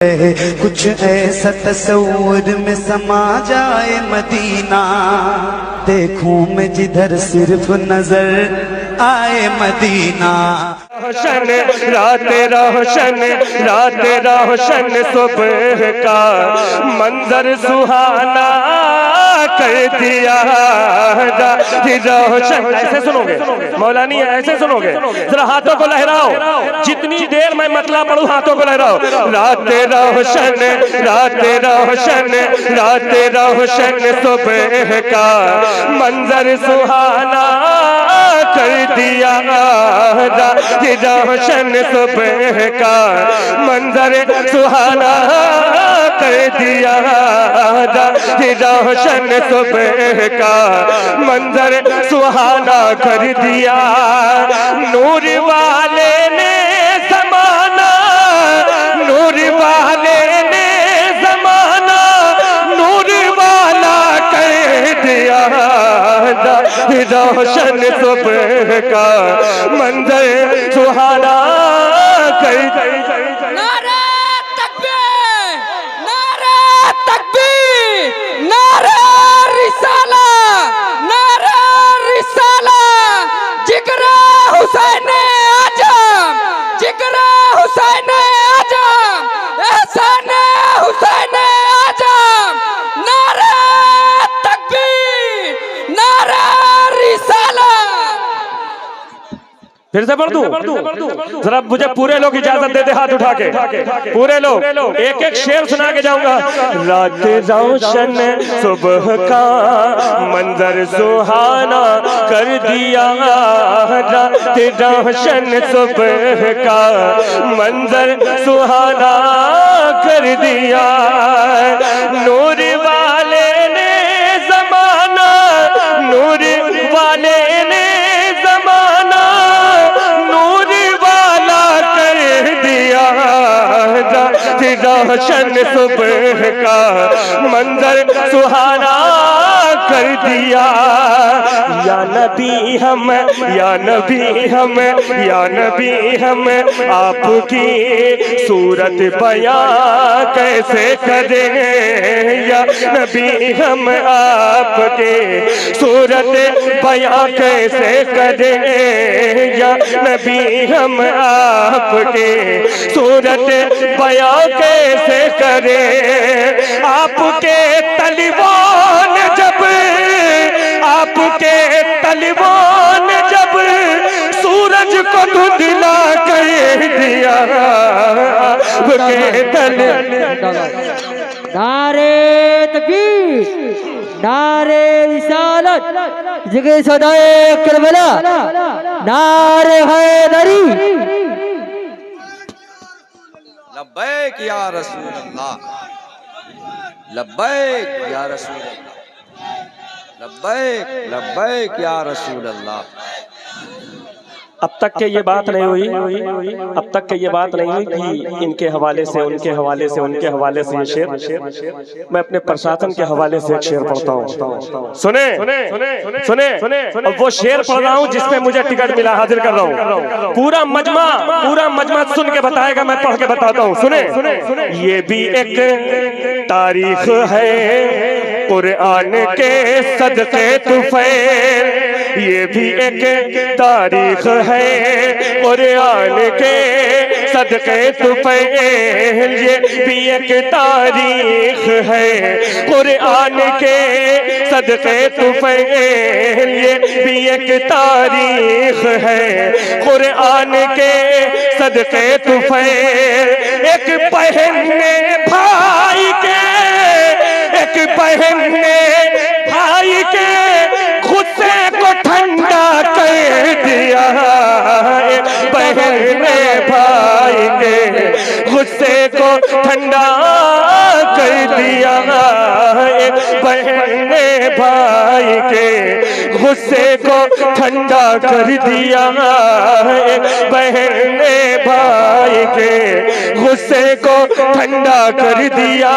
कुछ ऐसा तस्वुर में समा जाए मदीना, देखूं मैं जिधर सिर्फ नजर आए मदीना। रोशन राते रोशन राते रोशन सुबह का मंजर सुहाना कर दिया रोशन। ऐसे सुनोगे मौलानी, ऐसे सुनोगे? जरा हाथों को लहराओ, जितनी देर मैं मतला पढ़ूं हाथों को लहराओ। राते रोशन राते रोशन राते रोशन सुबह का मंजर सुहाना कर दिया रोशन सुबह का मंजर सुहाना कर दिया रोशन सुबह का मंजर सुहाना कर दिया। नूर वाले ने ज़माना, नूर वाले ने ज़माना नूर वाला कर दिया रोशन सुबह का मंजर सुहाना कर दिया। नारे तकबीर, नारे तकबीर, नारे रिसाला, नारे रिसाला। जिगरे हुसैन आजम, जिगरे हुसैन आजम, एहसान हुसैन आजम। नारे तकबीर, नारे रिसाला। फिर से पढ़ दूं? जरा मुझे पूरे लोग इजाजत देते हाथ उठा के, पूरे लोग एक एक शेर सुना के जाऊंगा। रात रोशन सुबह का मंजर सुहाना कर दिया रात रोशन सुबह का मंजर सुहाना कर दिया। नूर वाले ने ज़माना, नूर वाले ने ज़माना नूर वाला कर दिया रोशन सुबह का मंजर सुहाना कर दिया। या नबी हम, या नबी हम, या नबी हम आपकी सूरत बयां कैसे करें। या नबी हम आपके सूरत बयां कैसे करें। या नबी हम आपके सूरत बयां कैसे करें। आपके तलिबान जब, आपके तलिबान जब सूरज को धुंधला कर दिया आपके नारे तकबीर, नारे रिसालत, जिगरे सदाए करबला, नारे हैदरी। लब्बैक या रसूल अल्लाह, लब्बैक या रसूल अल्लाह, लब्बैक लब्बैक या रसूल अल्लाह। अब तक के ये बात नहीं हुई, अब तक के ये बात नहीं हुई कि इनके हवाले से, उनके हवाले से, उनके हवाले से ये शेर। मैं अपने प्रशासन के हवाले से एक शेर पढ़ता हूँ। सुने सुने सुने। अब वो शेर पढ़ रहा हूँ जिसमें मुझे टिकट मिला, हाजिर कर रहा हूँ। पूरा मजमा सुन के बताएगा, मैं पढ़ के बताता हूँ। सुने। ये भी एक तारीख है कुरान के सदके तुफैल, ये भी एक तारीख है कुरान के सदके तुफैल। ये भी एक तारीख है कुरान के सदके तुफैल। ये भी एक तारीख है कुरान के सदके तुफैल। एक बहन ने भाई के, एक बहन ने भाई के गुस्से को ठंडा कर दिया। एक बहन ने भाई के गुस्से को ठंडा कर दिया। एक बहन ने भाई के गुस्से को ठंडा कर दिया। एक बहन ने भाई के गुस्से को ठंडा कर दिया।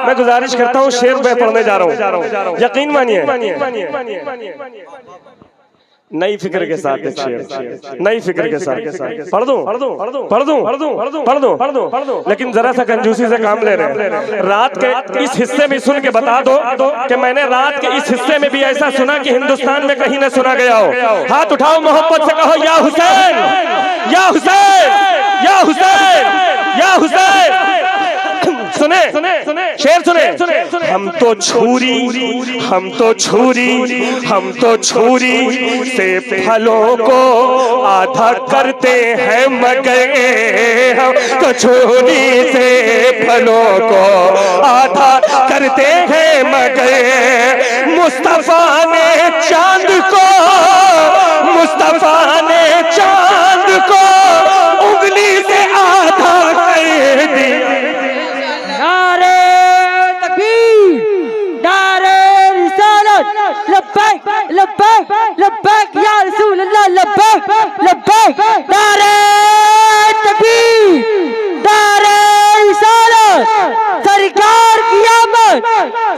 मैं गुजारिश करता हूँ शेर मैं पढ़ने जा रहा हूँ, यकीन मानिए। नई फिक्र के साथ एक शेर, नई फिक्र के साथ पढ़ दूं पढ़ दूं पढ़ दूं पढ़ दूं पढ़ दूं पढ़ दूं पढ़ दूं, लेकिन जरा सा कंजूसी से काम ले रहे हैं। रात के इस हिस्से में सुन के बता दो कि मैंने रात के इस हिस्से में भी ऐसा सुना कि हिंदुस्तान में कहीं न सुना गया हो। हाथ उठाओ, मोहब्बत से कहो या हुसैन या हुसैन या हुसैन या हुसैन। सुने शेर सुने। हम तो छुरी हम तो छुरी हम तो छुरी से फलों को आधा करते हैं मगर हम तो छुरी से फलों को आधा करते हैं मगर मुस्तफा ने चांद को मुस्तफा ने चांद को उंगली से आधा कर दिया। नारे तकबीर, नारे रिसालत, लब्बैक लब्बैक लब्बैक या रसूल अल्लाह, लब्बैक लब्बैक। नारे तकबीर, नारे रिसालत, सरकार की आमद,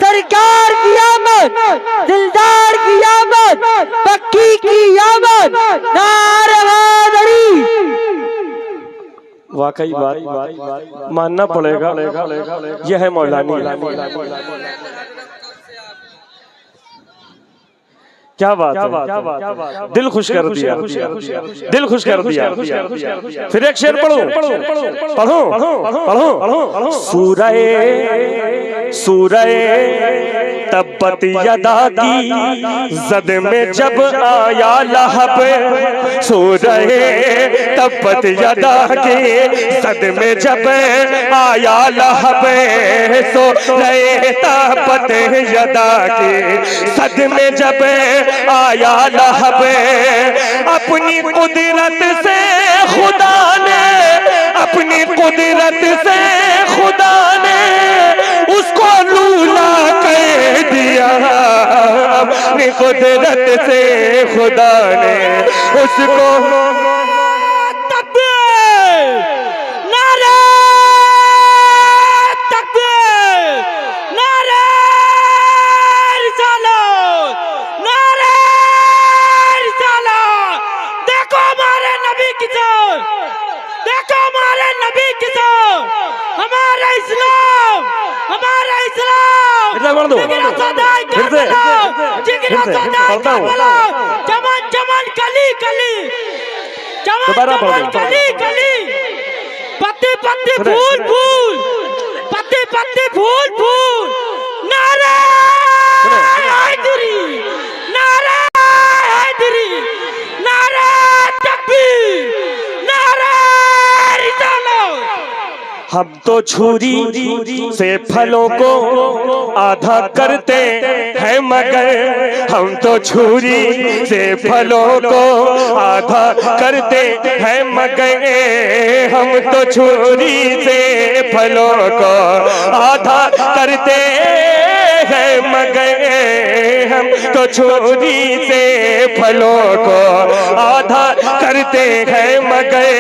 सरकार की आमद, दिलदार की आमद, पक्की की आमद, नारे हैदरी। वाकई बात मानना पड़ेगा, यह है मौलानी। क्या बात है, दिल खुश कर दिया, दिल खुश कर दिया। फिर एक शेर पढ़ो पढ़ो पढ़ो पढ़ो। सूरह तब्बत यदा की जद में जब आया लहब, सूरह तब्बत यदा की जद में जब आया लहब, सूरह तब्बत यदा की सद में जब आया लहब, अपनी कुदरत से खुदा ने, अपनी कुदरत से खुदा ने उसको लूला कर दिया, अपनी कुदरत से खुदा ने उसको। नारे तकबीर, नारे रिसालत, नारे रिसालत। देखो हमारे नबी की जान, देखो हमारे नबी की जान, हमारा इस्लाम, हमारा इस्लाम। जिगरा सदाई का बोलो, चमन चमन कली कली, चमन चमन कली कली, पत्ती पत्ती फूल फूल, पत्ती पत्ती फूल फूल। नारे हैदरी, नारे हैदरी, नारे तकबीर, नारे रिसालत। हम तो छुरी से फलों को आधा करते हैं मगर, हम तो छुरी से फलों को आधा करते हैं मगर, हम तो छुरी से फलों को आधा करते हैं मगर, हम तो छुरी से फलों को आधा करते हैं मगर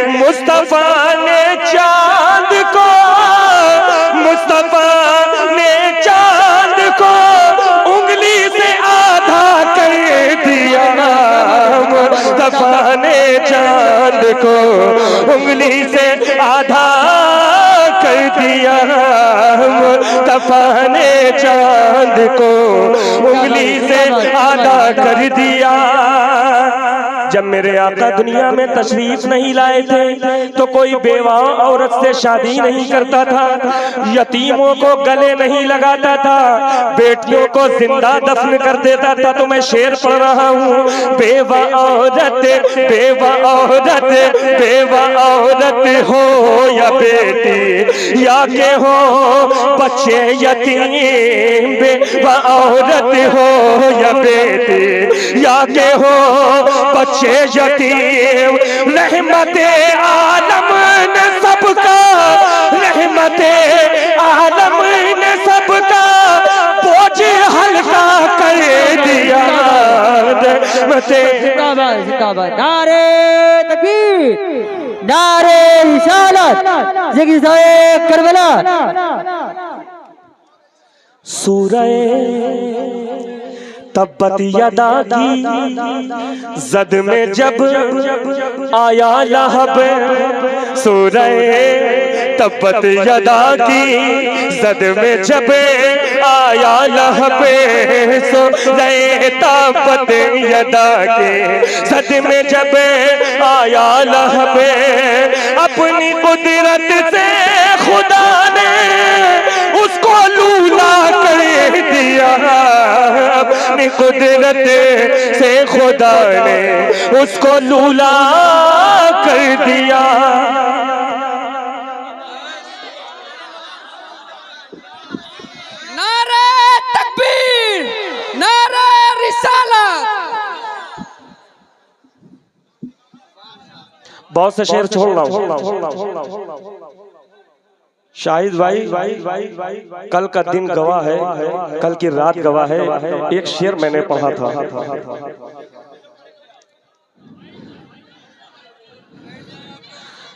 मुस्तफा ने चांद को, मुस्तफा ने चांद को उंगली से आधा कर दिया, मुस्तफा ने चांद को उंगली से आधा कर दिया, मुस्तफा ने चांद को उंगली से आधा कर दिया। जब मेरे आका दुनिया में तशरीफ नहीं लाए थे तो कोई बेवा औरत से शादी नहीं करता था, यतीमों को गले नहीं लगाता था, बेटियों को जिंदा दफन कर देता था। तो मैं शेर पढ़ रहा हूँ। बेवा औरत, बेवा औरत, बेवा औरत हो या बेटी या के हो बच्चे यतीम, बेवा औरत हो या बेटी या के हो बच्चे यतीम, रहमते आलम ने सबका, रहमते आलम ने सबका बोझ हल्का कर दिया, रहमते। नारे तकबीर, नारे रिसालत, ज़िक्र-ए करबला। सूरह तब्बत यदा की जद में जब आया लहब सूरह तब्बत यदा की जद में जब आया लहब सूरह तब्बत यदा के जद में जब आया लहब अपनी कुदरत से खुदा ने उसको लूला कर दिया। अपनी कुदरत से खुदा ने उसको लूला कर दिया। नारे तकबीर, नारे रिसालत। बहुत से शेर छोड़ रहा हूँ। शाहिद भाई कल का दिन गवाह है, कल की रात गवाह है। एक शेर मैंने पढ़ा था,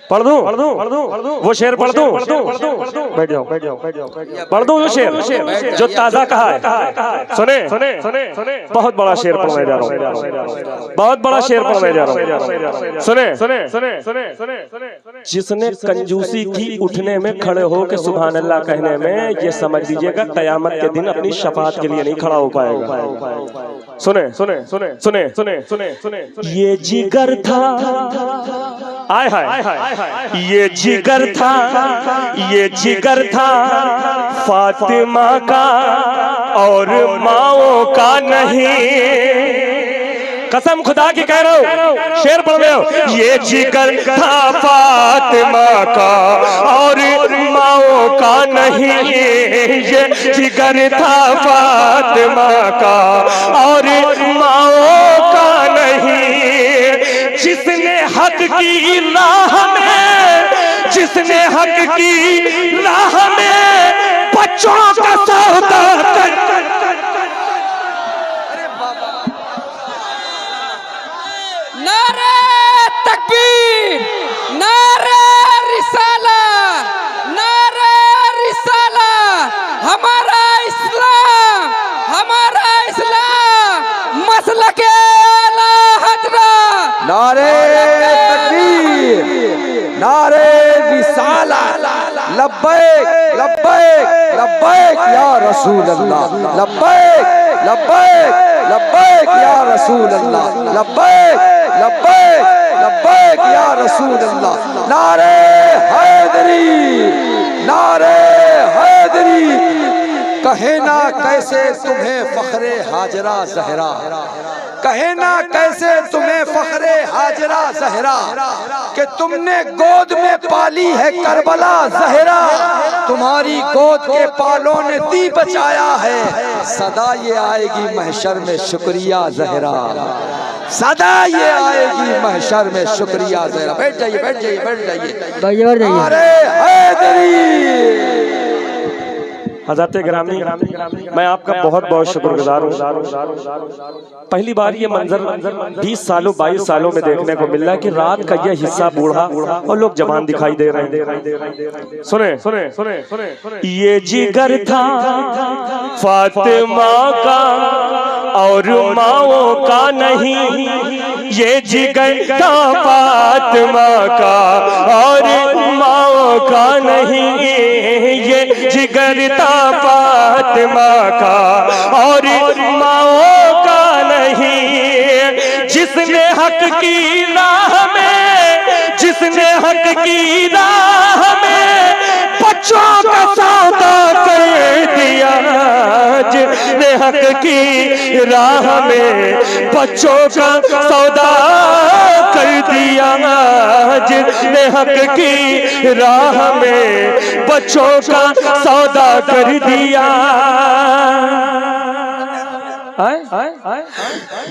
पढ़ दूं वो शेर पढ़ दूं। बैठ जाओ पढ़ दूं वो शेर जो ताजा कहा है। सुने बहुत बड़ा शेर पढ़ने जा रहा हूँ, बहुत बड़ा शेर पढ़ने जा रहा हूँ। सुने जिसने कंजूसी की उठने में खड़े हो के सुभान अल्लाह कहने में, ये समझ लीजिएगा कयामत के दिन अपनी शफाअत के लिए नहीं खड़ा हो पाएगा। सुने ये जिगर था, आय हाय ये जिगर था, ये जिगर था फातिमा का और माओ का नहीं। कसम खुदा की कह रहा हूँ, शेर पढ़ रहे हो। ये जिगर था फातिमा का और माओ का नहीं। ये जिगर था फातिमा का और माओ का नहीं। जिसने हक की राह में, जिसने हक की राह में बच्चों का सौदा कर। नारे तकबीर, नारे रिसालत, नारे रिसालत। हमारा इस्लाम, हमारा इस्लाम मसलके आला हज़रत। नारे तकबीर, नारे रिसालत, लब्बैक लब्बैक लब्बैक या रसूल अल्लाह, लब्बैक लब्बैक लब्बैक या रसूल अल्लाह, लब्बैक लब्बैक लब्बैक या रसूल अल्लाह। नारे हैदरी, नारे हैदरी। कहे ना कैसे तुम्हें फखरे हाजरा जहरा, कहे ना कैसे तुम्हें फखरे हाजरा जहरा, कि तुमने गोद में पाली है करबला जहरा। तुम्हारी गोद के पालों ने दी बचाया है, सदा ये आएगी महशर में शुक्रिया जहरा, सदा ये आएगी महशर में शुक्रिया जहरा। बैठ जाइए बैठ जाइए बैठ जाइए। अरे हैदरी हज़रत गिरामी, मैं आपका बहुत बहुत शुक्रगुजार हूँ। पहली बार ये मंजर 20 सालों 22 सालों में देखने को मिल रहा है कि रात का ये हिस्सा बूढ़ा और लोग जवान दिखाई दे रहे हैं। सुने ये जिगर था फातिमा का और माओ का नहीं। ये जिगर था फातिमा का और माओ का नहीं। ये जिगर था फातिमा का और माओ का नहीं। जिसने हक की राह में, जिसने हक की राह में बच्चों का सौदा कर दिया। जिसने हक की राह में बच्चों का सौदा कर दिया। जिसने हक की राह में बच्चों का सौदा कर दिया।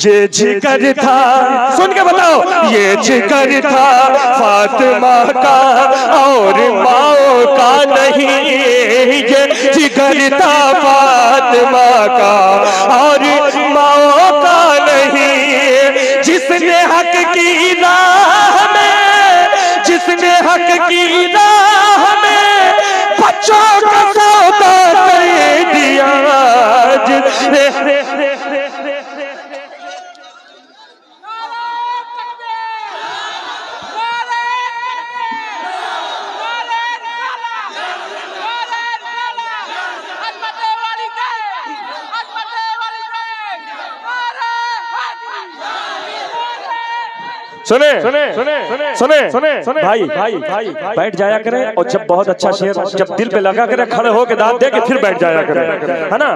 ये जिगर था, सुन के बताओ, ये जिगर था फातिमा का और माओ का नहीं। ये जिगर था फातिमा का और माओ का नहीं। जिसने हक की राह में, जिसने हक की राह में बच्चों का सौदा कर दिया। जिसने सुने सुने सुने सुने सुने सुने भाई भाई भाई बैठ जाया करें, और जब बहुत अच्छा शेर जब दिल पे लगा करे खड़े होके दाद दे के फिर बैठ जाया करें, है ना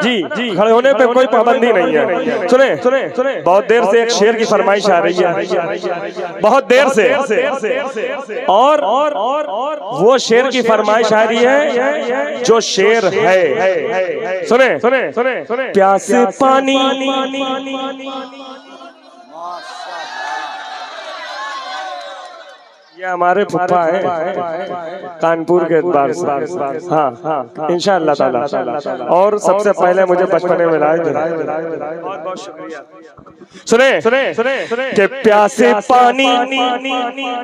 जी जी, खड़े होने पे कोई पाबंदी नहीं है। सुने सुने सुने, बहुत देर से एक शेर की फरमाइश आ रही है, बहुत देर से, और वो शेर की फरमाइश आ रही है जो शेर है। सुने सुने सुने सुने, प्यास पानी ये हमारे फुफ्फा है कानपुर के एतबार से, हाँ इंशाअल्लाह ताला, और सबसे पहले मुझे बचपने में लाए थे। बहुत बहुत शुक्रिया। सुने सुने सुने सुने कि प्यासे पानी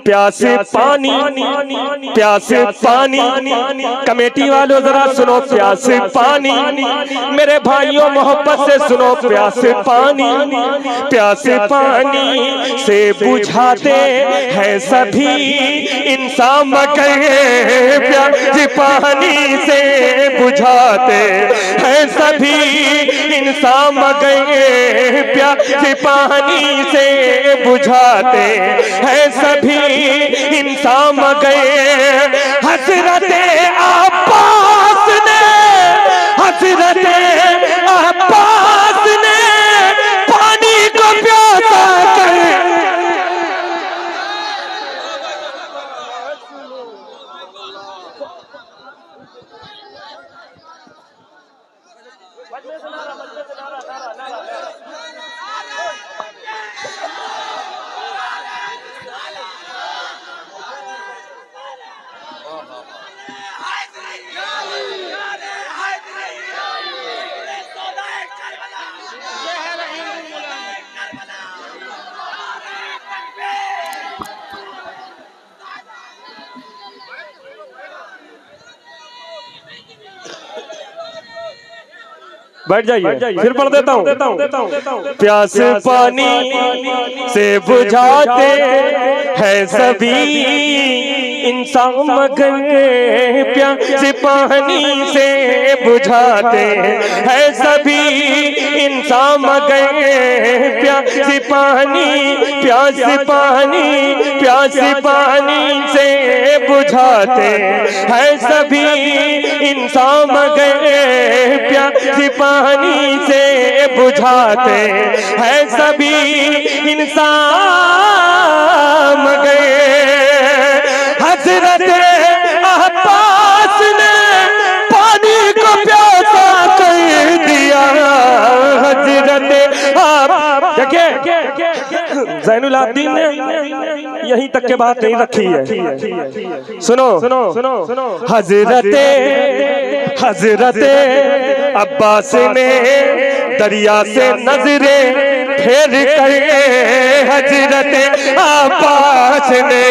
प्यासे पानी प्यासे पानी, कमेटी वालों जरा सुनो, प्यासे पानी मेरे भाइयों मोहब्बत से सुनो, प्यासे पानी से बुझाते हैं सभी इंसान, मगर प्यासे पानी से बुझाते हैं सभी इंसान, मगर प्यासे पानी से बुझाते हैं सभी इंसान, मगर हजरत अब्बास ने पानी को प्यासा कर बैठ जाइए, फिर पढ़ देता हूँ। प्यास पानी से बुझाते हैं सभी इंसान, मगर प्यास पानी से बुझाते हैं सभी इंसान, मगर प्यास पानी से बुझाते हैं सभी इंसान, मगर प्यास पानी से बुझाते हैं सभी इंसान, मगर हजरत अब्बास ने पानी को प्यासा कर दिया। हजरत देखिए ज़ैनुल आबिदीन ने यहीं तक के बात नहीं रखी है। सुनो सुनो सुनो सुनो, हजरत अब्बास ने दरिया से नजरें फेर कर, हजरत अब्बास ने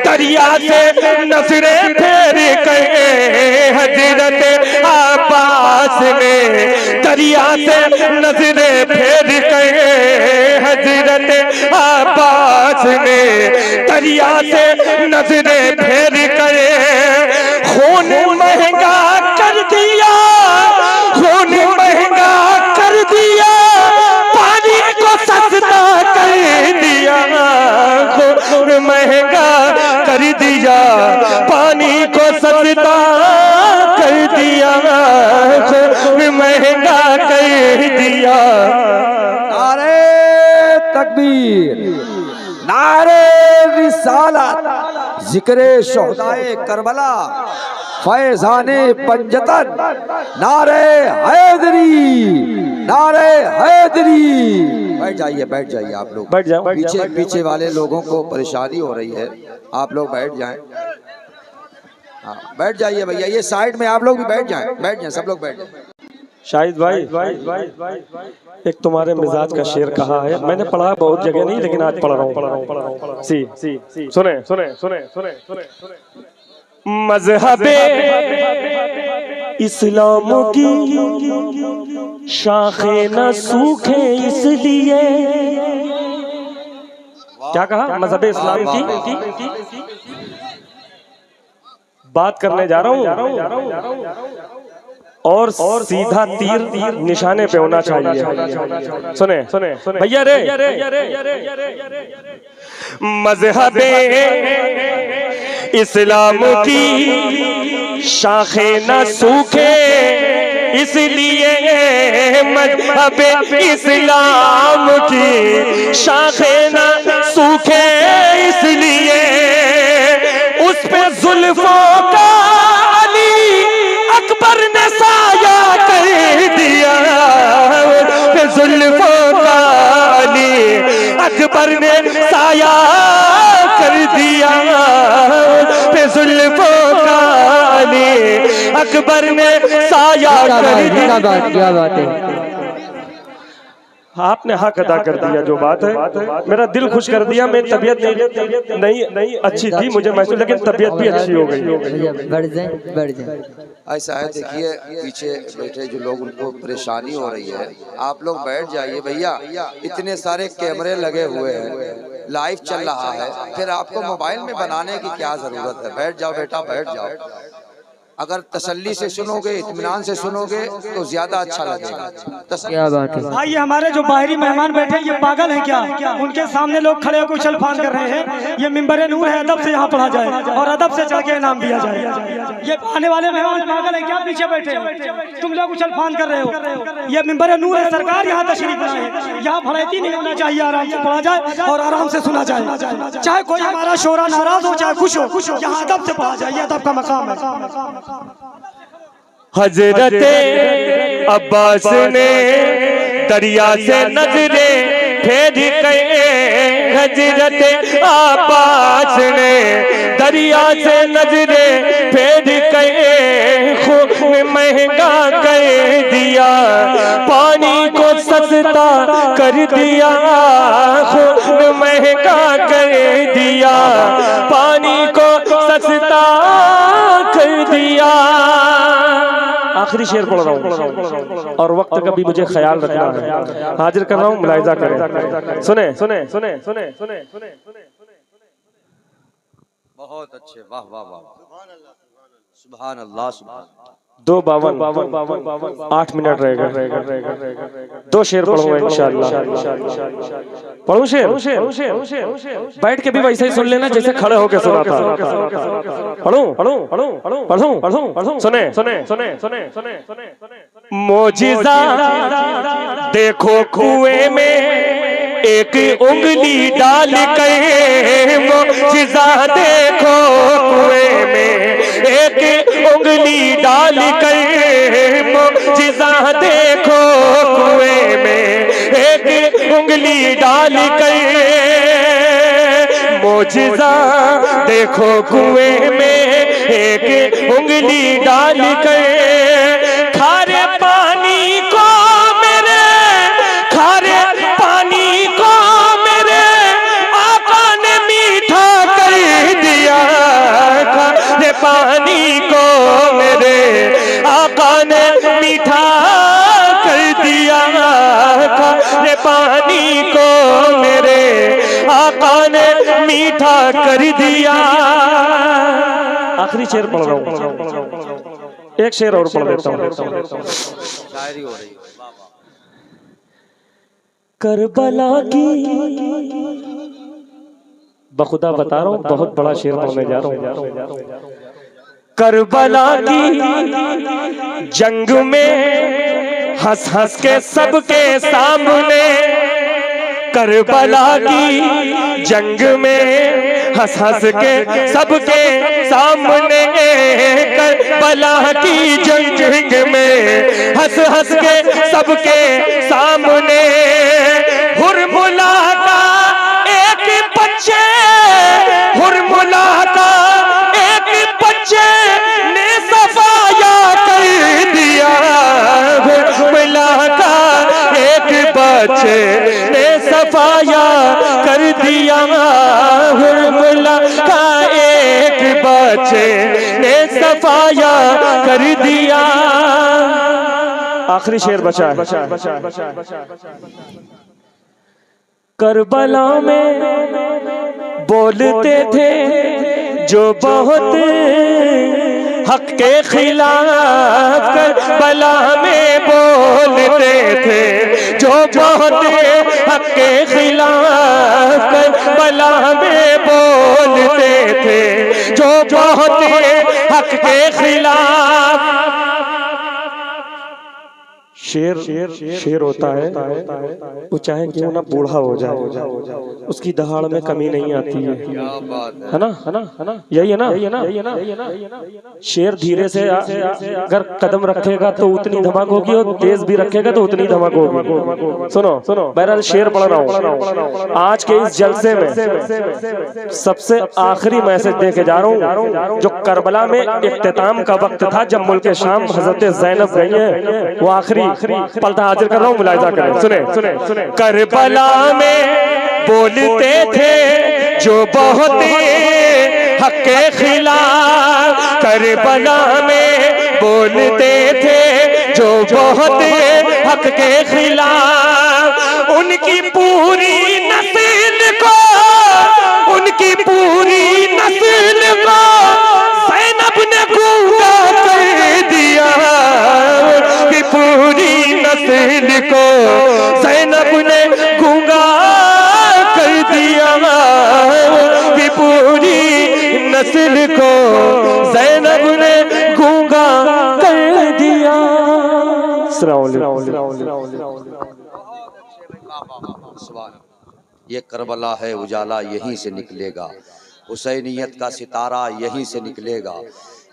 दरिया से नजरें फेर कर, हजरत अब्बास ने दरिया से नजरें फेर कर, हजरत अब्बास ने दरिया से नजरें फेर कर, खून महंगा कर दिया, खून महंगा कर दिया, पानी को सस्ता कर दिया, खून महंगा कर दिया, पानी को सस्ता कर दिया, खून महंगा कर दिया। नारे तकबीर, नारे रिसालत, जिक्रे शोहदाए करबला, फैजाने पंजतन, नारे हैदरी, नारे हैदरी। बैठ जाइए आप लोग, बैठ जाओ, पीछे वाले लोगों को परेशानी हो रही है, आप लोग बैठ जाएं। हाँ बैठ जाइए भैया, ये साइड में आप लोग भी बैठ जाएं, सब लोग बैठ जाएं। शाहिद भाई एक तुम्हारे मिजाज का शेर कहा है, मैंने पढ़ा बहुत जगह नहीं, लेकिन आज पढ़ रहा हूँ। सुने सुने सुने सुने सुने, मज़हबे इस्लाम की शाखे न सूखे इसलिए, क्या कहा? मज़हबे इस्लाम की बात करने जा रहा हूँ। और सीधा तीर निशाने पे होना चाहिए। सुने सुने भैया रे, मजहबे इस्लाम की शाखे न सूखे, इसलिए मजहबे इस्लाम की शाखे न सूखे, इसलिए उस पे जुल्फों का अली अकबर ने साया कर दिया, जुल्फों का अली अकबर ने साया कर दिया, जुल्फों का अली अकबर ने साया कर दिया। क्या बात है, आपने हक अदा कर दिया। जो बात है मेरा दिल खुश कर दिया। मैं तबीयत नहीं अच्छी थी मुझे महसूस, लेकिन तबीयत भी अच्छी हो गई। बढ़ जाए। ऐसा है, देखिए पीछे बैठे जो लोग उनको परेशानी हो रही है, आप लोग बैठ जाइए भैया। इतने सारे कैमरे लगे हुए हैं, लाइव चल रहा है, फिर आपको मोबाइल में बनाने की क्या जरूरत है। बैठ जाओ बेटा, बैठ जाओ। अगर तसल्ली से सुनोगे, इत्मीनान से सुनोगे तो ज्यादा अच्छा लगेगा। क्या बात है भाई, ये हमारे जो बाहरी मेहमान बैठे ये पागल हैं क्या? उनके सामने लोग खड़े होकर उछल फान कर रहे हैं। ये मिंबर नूर है, अदब से यहाँ पढ़ा जाए और अदब से चढ़ के इनाम दिया जाए। ये आने वाले मेहमान पागल है क्या? पीछे बैठे तुम लोग उछल फान कर रहे हो। ये मिंबर नूर है, सरकार यहाँ तशरीफ लाए है। यहाँ भड़ैती नहीं होना चाहिए, आराम से पढ़ा जाए और आराम से सुना जाए। चाहे कोई हमारा शोरा नाराज हो चाहे खुश हो, यहाँ अदब से पढ़ा जाए। ये अदब का मकाम है। हजरते अब्बास ने दरिया से नजरें फेर गए, हजरते अब्बास ने दरिया से नजरें फेर गए, खून महंगा कर दिया, पानी को सस्ता कर दिया, खून महंगा कर दिया, पानी को सस्ता कर दिया। आखिरी शेर पढ़ रहा हूँ और वक्त का भी मुझे ख्याल रखना है। हाजिर कर रहा हूँ, मुलाहिजा करें। सुने सुने सुने सुने सुने सुने बहुत अच्छे, वाह वाह वाह, सुभान अल्लाह, सुभान। 2:52 8 मिनट रहेगा। 2 शेर पढ़ूंगा इंशाअल्लाह। पढ़ूं शेर? बैठ के भी वैसे ही सुन लेना जैसे खड़े होके सुना था। पढ़ूं? सुने। मोजिज़ा देखो कुएं में एक उंगली डाल के, मोजिज़ा देखो कुएं में एक उंगली डाल कर, मोजिज़ा देखो कुएं में एक उंगली डाल कर, मोजिज़ा देखो कुएं में एक उंगली डाल कर, खारे पानी को मेरे, खारे पानी को मेरे आका ने मीठा कर दिया, खारे पानी को मेरे आका ने मीठा कर दिया, खारे पानी को मेरे आका ने मीठा कर दिया। आखिरी शेर पढ़ रहा हूँ, एक शेर और पढ़ देता हूँ। शायरी हो रही है। करबला की, बखुदा बता रहा हूँ बहुत बड़ा शेर पढ़ने जा रहा हूँ। करबला की जंग में हंस हंस के सबके सामने, करबला की जंग में हंस हंस के सबके सामने, करबला की जंग में हंस हंस के सबके सामने, हुरमुला का एक बच्चे, हुरमुला का एक बच्चे ने सफाया कर दिया, हुरमुला का एक बच्चे ने सफाया कर दिया, हुरमुला का एक बच्चे ने सफाया कर दिया। आखिरी शेर बचा है। करबला में बोलते थे जो बहुत हक के खिलाफ करबला में बोलते थे, जो बहुत हक के खिलाफ करबला में बोलते थे, जो बहुत हक के खिलाफ। शेर शेर होता है, वो चाहे क्यों ना बूढ़ा हो जाए, उसकी दहाड़ में कमी नहीं आती है ना, है ना, है ना, यही है ना, यही है ना। शेर धीरे से अगर कदम रखेगा तो उतनी धमाक होगी, और तेज भी रखेगा तो उतनी धमाक होगी। सुनो सुनो, बहरहाल शेर पढ़ रहा हूँ। आज के इस जलसे में सबसे आखिरी मैसेज दे के जा रहा हूँ, जो करबला में इख्तिताम का वक्त था, जब मुल्क शाम हजरत ज़ैनब गई है, वो आखिरी पलटा हाजिर कर रहा हूँ, मुलाहिजा करें। सुने सुने सुने। करबला में बोलते थे जो बहुत हक के खिलाफ, करबला में बोलते थे जो बहुत हक के खिलाफ, उनकी पूरी नस्ल को, उनकी पूरी नस्ल को ज़ैनब ने गूंगा कर दिया, पूरी नस्ल को ज़ैनब ने गूंगा कर दिया, पूरी नस्ल को ज़ैनब ने गूंगा कर दिया। ये करबला है उजाला यहीं से निकलेगा, हुसैनियत का सितारा यहीं से निकलेगा,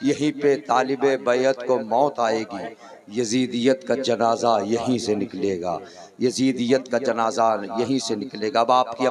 यहीं पे तालिबे बैत को मौत आएगी, यजीदियत का जनाजा यहीं से निकलेगा, यजीदियत का जनाजा यहीं से निकलेगा। अब आपकी